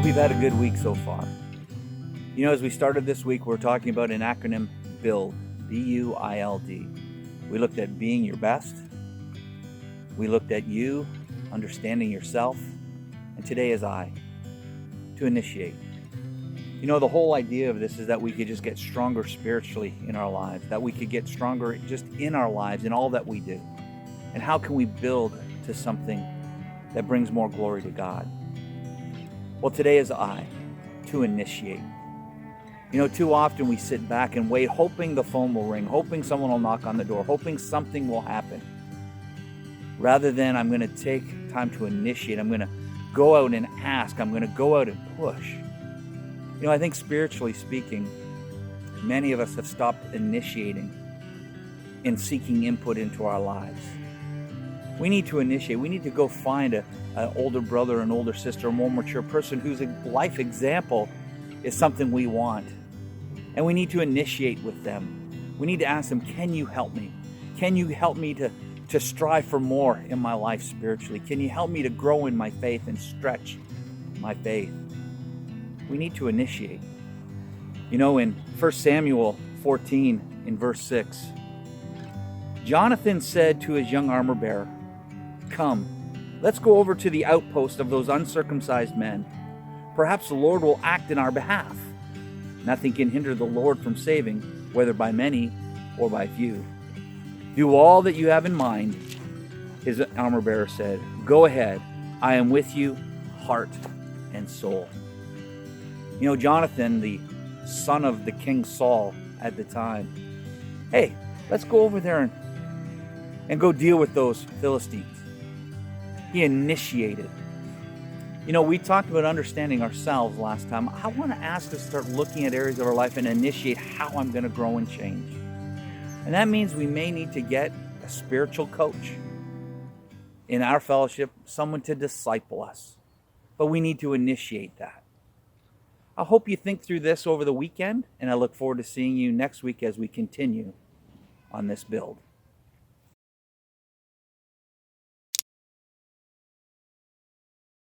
Hope you've had a good week so far. You know, as we started this week, we're talking about an acronym, B.U.I.L.D. B-U-I-L-D. We looked at being your best. We looked at you, understanding yourself. And today is I, to initiate. You know, the whole idea of this is that we could just get stronger spiritually in our lives, that we could get stronger just in our lives, in all that we do. And how can we build to something that brings more glory to God? Well, today is I, to initiate. You know, too often we sit back and wait, hoping the phone will ring, hoping someone will knock on the door, hoping something will happen. Rather than I'm going to take time to initiate, I'm going to go out and ask, I'm going to go out and push. You know, I think spiritually speaking, many of us have stopped initiating and seeking input into our lives. We need to initiate. We need to go find an older brother, an older sister, a more mature person whose life example is something we want. And we need to initiate with them. We need to ask them, can you help me? Can you help me to strive for more in my life spiritually? Can you help me to grow in my faith and stretch my faith? We need to initiate. You know, in 1 Samuel 14, in verse 6, Jonathan said to his young armor bearer, "Come, let's go over to the outpost of those uncircumcised men. Perhaps the Lord will act in our behalf. Nothing can hinder the Lord from saving, whether by many or by few. Do all that you have in mind," his armor bearer said. "Go ahead. I am with you, heart and soul." You know, Jonathan, the son of the King Saul at the time, hey, let's go over there and go deal with those Philistines. He initiated. You know, we talked about understanding ourselves last time. I want to ask us to start looking at areas of our life and initiate how I'm going to grow and change. And that means we may need to get a spiritual coach in our fellowship, someone to disciple us. But we need to initiate that. I hope you think through this over the weekend, and I look forward to seeing you next week as we continue on this build.